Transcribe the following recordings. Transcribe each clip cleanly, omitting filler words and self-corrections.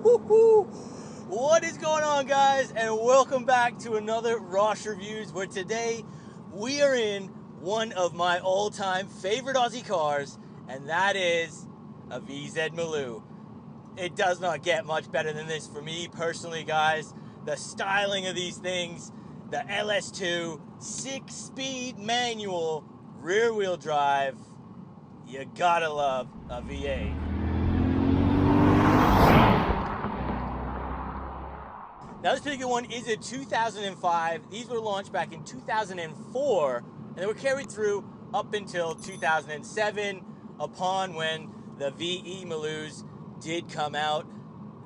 What is going on, guys, and welcome back to another Rosh Reviews, where today we are in one of my all-time favorite Aussie cars, and that is a VZ Maloo. It does not get much better than this for me personally, guys. The styling of these things, the LS2 6-speed manual rear-wheel drive, you gotta love a V8. Now, this particular one is a 2005. These were launched back in 2004, and they were carried through up until 2007, upon when the VE Maloos did come out.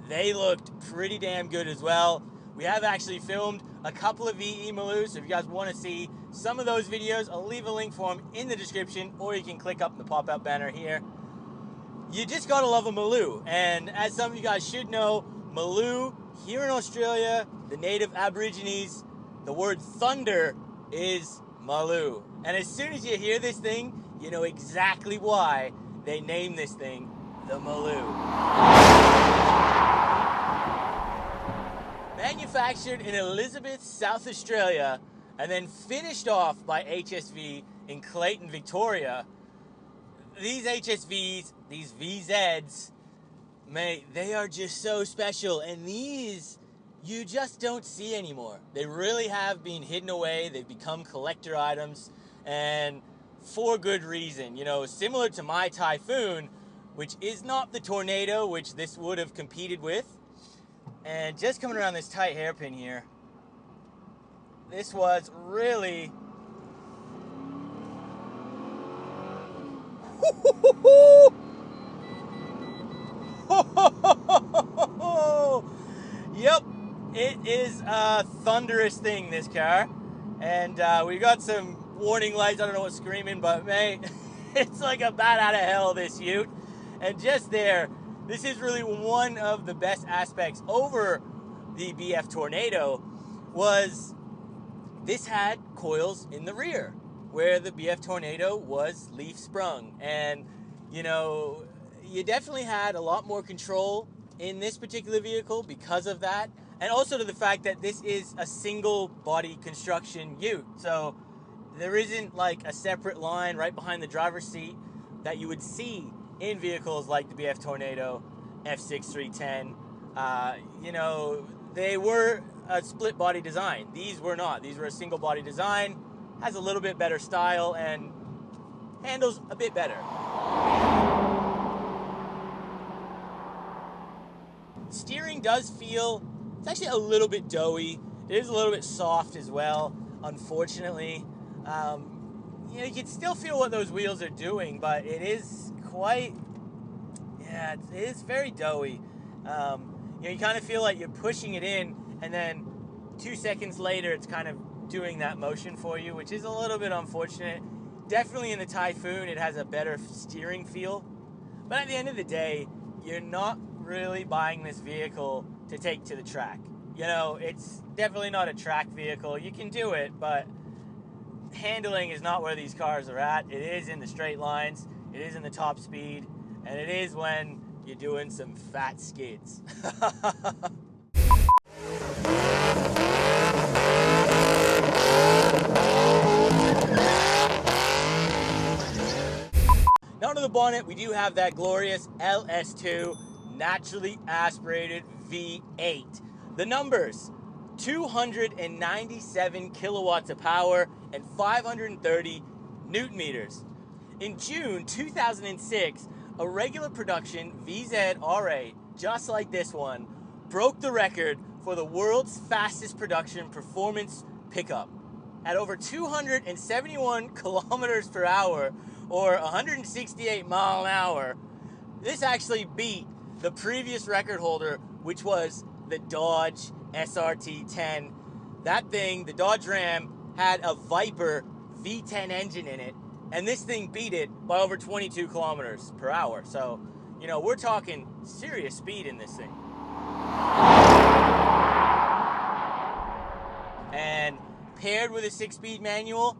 They looked pretty damn good as well. We have actually filmed a couple of VE Maloos, so if you guys want to see some of those videos, I'll leave a link for them in the description, or you can click up the pop-up banner here. You just gotta love a Maloo, and as some of you guys should know, Maloo, here in Australia, the native Aborigines, the word thunder is Maloo. And as soon as you hear this thing, you know exactly why they named this thing the Maloo. Manufactured in Elizabeth, South Australia, and then finished off by HSV in Clayton, Victoria, these HSVs, these VZs, mate, they are just so special, and these you just don't see anymore. They really have been hidden away. They've become collector items, and for good reason. You know, similar to my Typhoon, which is not the Tornado, which this would have competed with. And just coming around this tight hairpin here, this was really yep, it is a thunderous thing, this car. And we got some warning lights. I don't know what's screaming, but mate, it's like a bat out of hell, this Ute. And just there, this is really one of the best aspects over the BF Tornado, was this had coils in the rear, where the BF Tornado was leaf sprung. And you know, you definitely had a lot more control in this particular vehicle because of that, and also to the fact that this is a single body construction Ute, so there isn't like a separate line right behind the driver's seat that you would see in vehicles like the BF Tornado, F6 310. You know, they were a split body design. These were not. These were a single body design. Has a little bit better style and handles a bit better. Steering does feel, it's actually a little bit doughy. It is a little bit soft as well, unfortunately. You know, you can still feel what those wheels are doing, but it is quite, yeah, it is very doughy. You know, you kind of feel like you're pushing it in, and then 2 seconds later, it's kind of doing that motion for you, which is a little bit unfortunate. Definitely in the Typhoon, it has a better steering feel. But at the end of the day, you're not really buying this vehicle to take to the track. You know, it's definitely not a track vehicle. You can do it, but handling is not where these cars are at. It is in the straight lines, it is in the top speed, and it is when you're doing some fat skids. Now under the bonnet, we do have that glorious LS2 naturally aspirated V8. The numbers: 297 kilowatts of power and 530 Newton meters. In June 2006, a regular production VZ R8, just like this one, broke the record for the world's fastest production performance pickup at over 271 kilometers per hour, or 168 mile an hour. This actually beat the previous record holder, which was the Dodge SRT-10. That thing, the Dodge Ram, had a Viper V10 engine in it, and this thing beat it by over 22 kilometers per hour. So, you know, we're talking serious speed in this thing. And paired with a 6-speed manual,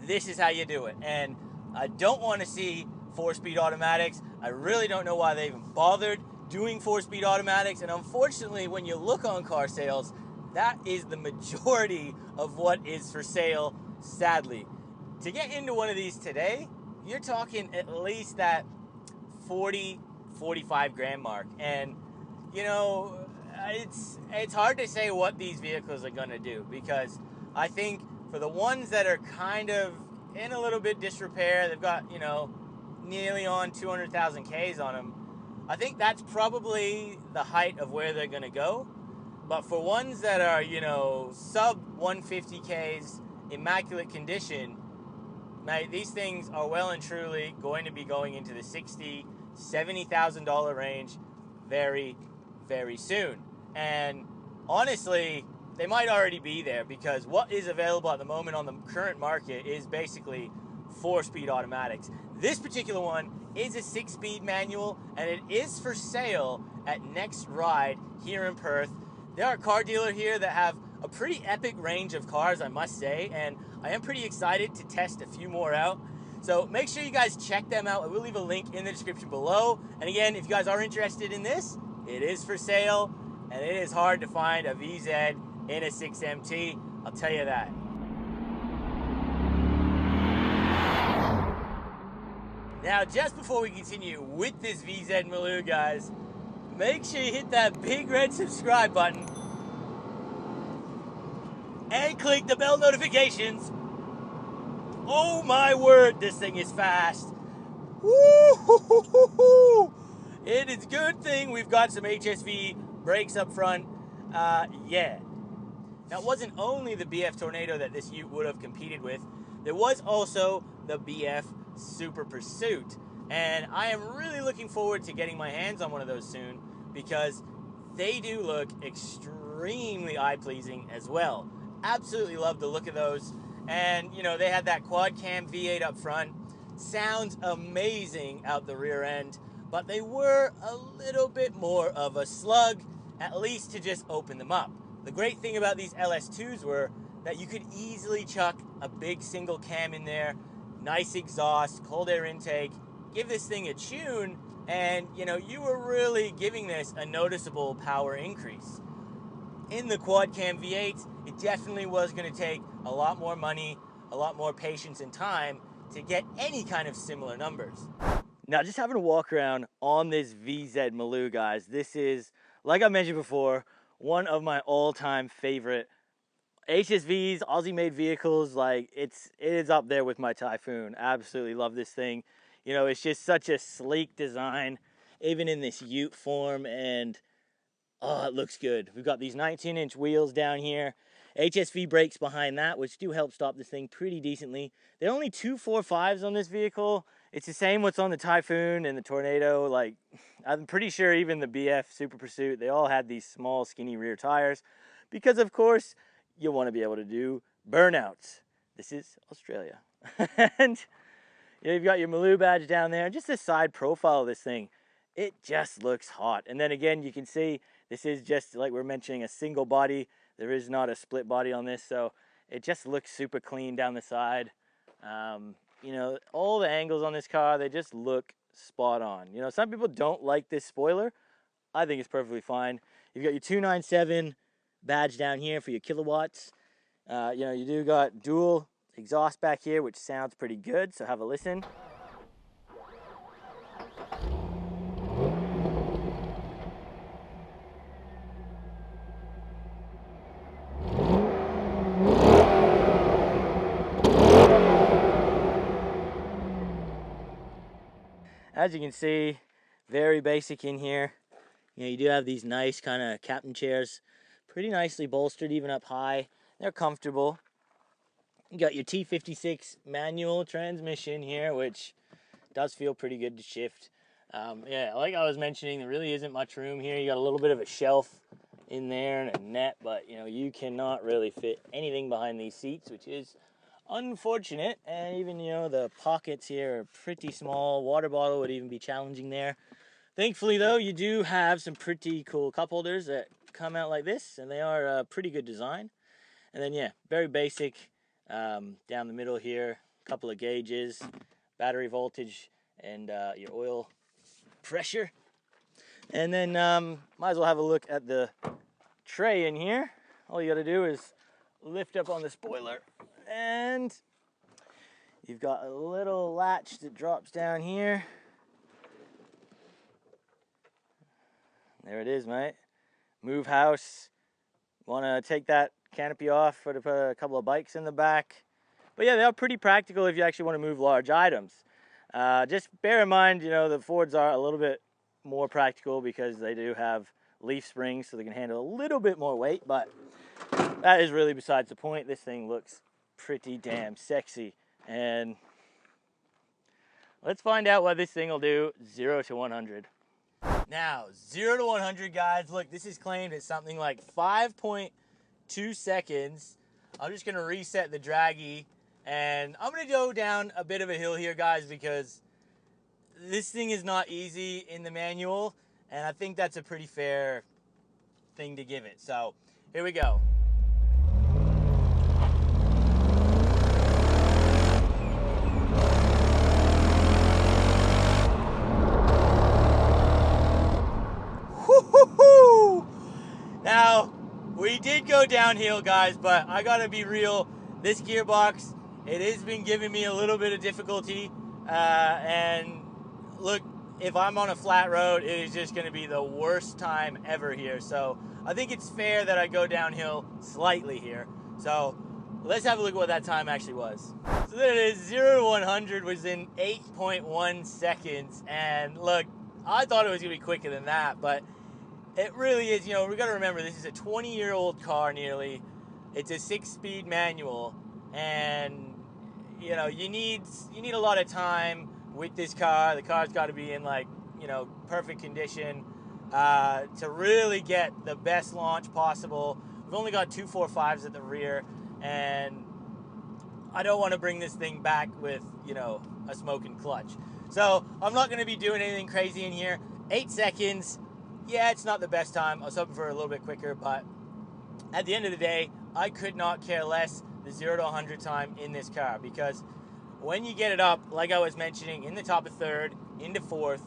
this is how you do it. And I don't want to see 4-speed automatics. I really don't know why they even bothered doing 4-speed automatics, and unfortunately when you look on car sales, that is the majority of what is for sale, sadly. To get into one of these today, you're talking at least that 40-45 grand mark, and you know, it's hard to say what these vehicles are going to do, because I think for the ones that are kind of in a little bit disrepair, they've got, you know, nearly on 200,000 Ks on them, I think that's probably the height of where they're going to go. But for ones that are, you know, sub 150 Ks, immaculate condition, mate, these things are well and truly going to be going into the $60,000-$70,000 range very, very soon. And honestly, they might already be there, because what is available at the moment on the current market is basically 4-speed automatics. This particular one is a 6-speed manual, and it is for sale at Next Ride here in Perth. They are a car dealer here that have a pretty epic range of cars, I must say, and I am pretty excited to test a few more out. So make sure you guys check them out. I will leave a link in the description below. And again, if you guys are interested in this, it is for sale, and it is hard to find a VZ in a 6MT, I'll tell you that. Now, just before we continue with this VZ Maloo, guys, make sure you hit that big red subscribe button and click the bell notifications. Oh my word, this thing is fast. Woo-hoo-hoo-hoo-hoo. It is a good thing we've got some HSV brakes up front. Yeah. Now, it wasn't only the BF Tornado that this ute would have competed with. There was also the BF Super Pursuit. And I am really looking forward to getting my hands on one of those soon, because they do look extremely eye-pleasing as well. Absolutely love the look of those. And, you know, they had that quad cam V8 up front. Sounds amazing out the rear end, but they were a little bit more of a slug, at least to just open them up. The great thing about these LS2s were that you could easily chuck a big single cam in there, nice exhaust, cold air intake, give this thing a tune, and, you know, you were really giving this a noticeable power increase. In the quad cam V8, it definitely was going to take a lot more money, a lot more patience and time to get any kind of similar numbers. Now, just having a walk around on this VZ Maloo, guys, this is, like I mentioned before, one of my all-time favorite HSVs, Aussie-made vehicles. Like, it is up there with my Typhoon. Absolutely love this thing. You know, it's just such a sleek design, even in this ute form, and oh, it looks good. We've got these 19-inch wheels down here, HSV brakes behind that, which do help stop this thing pretty decently. There are only 2.45s on this vehicle. It's the same what's on the Typhoon and the Tornado. Like, I'm pretty sure even the BF Super Pursuit, they all had these small, skinny rear tires, because of course you want to be able to do burnouts. This is Australia. And you know, you've got your Maloo badge down there, and just the side profile of this thing, it just looks hot. And then again, you can see this is just, like we're mentioning, a single body. There is not a split body on this, so it just looks super clean down the side. You know, all the angles on this car, they just look spot on. You know, some people don't like this spoiler. I think it's perfectly fine. You've got your 297 badge down here for your kilowatts. You know, you do got dual exhaust back here, which sounds pretty good, so have a listen. As you can see, very basic in here. You know, you do have these nice kind of captain chairs, pretty nicely bolstered even up high. They're comfortable. You got your T56 manual transmission here, which does feel pretty good to shift. Yeah, like I was mentioning, there really isn't much room here. You got a little bit of a shelf in there and a net, but you know, you cannot really fit anything behind these seats, which is unfortunate. And even, you know, the pockets here are pretty small. Water bottle would even be challenging there. Thankfully though, you do have some pretty cool cup holders that come out like this, and they are a pretty good design. And then yeah, very basic down the middle here, a couple of gauges, battery voltage, and your oil pressure. And then might as well have a look at the tray in here. All you got to do is lift up on the spoiler, and you've got a little latch that drops down here. There it is, mate. Move house. Want to take that canopy off to put a couple of bikes in the back. But yeah, they're pretty practical if you actually want to move large items. Just bear in mind, you know, the Fords are a little bit more practical because they do have leaf springs, so they can handle a little bit more weight, but that is really besides the point. This thing looks pretty damn sexy, and let's find out what this thing will do 0 to 100. Now, 0 to 100, guys, look, this is claimed at something like 5.2 seconds. I'm just going to reset the draggy, and I'm going to go down a bit of a hill here, guys, because this thing is not easy in the manual, and I think that's a pretty fair thing to give it. So, here we go. Now, we did go downhill, guys, but I gotta be real. This gearbox, it has been giving me a little bit of difficulty. And look, if I'm on a flat road, it is just gonna be the worst time ever here. So I think it's fair that I go downhill slightly here. So let's have a look at what that time actually was. So there it is, 0 to 100 was in 8.1 seconds. And look, I thought it was gonna be quicker than that, but it really is. You know, we got to remember, this is a 20-year-old car nearly. It's a 6-speed manual, and you know, you need a lot of time with this car. The car's got to be in, like, you know, perfect condition to really get the best launch possible. We've only got 245s at the rear, and I don't want to bring this thing back with, you know, a smoking clutch. So I'm not going to be doing anything crazy in here. 8 seconds. Yeah, it's not the best time. I was hoping for a little bit quicker, but at the end of the day, I could not care less the 0 to 100 time in this car, because when you get it up, like I was mentioning, in the top of third, into fourth,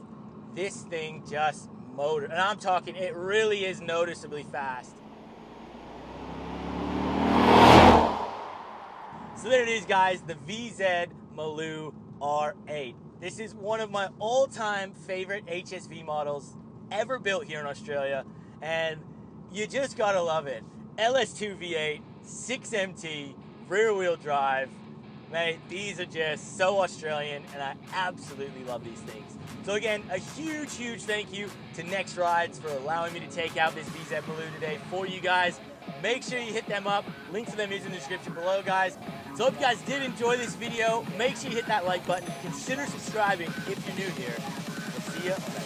this thing just motored. And I'm talking, it really is noticeably fast. So there it is, guys, the VZ Maloo R8. This is one of my all-time favorite HSV models ever built here in Australia, and you just gotta love it. LS2 V8, 6MT, rear wheel drive. Mate, these are just so Australian, and I absolutely love these things. So again, a huge thank you to Next Rides for allowing me to take out this VZ Maloo today for you guys. Make sure you hit them up. Link to them is in the description below, guys. So if you guys did enjoy this video, make sure you hit that like button. Consider subscribing if you're new here. We'll see you.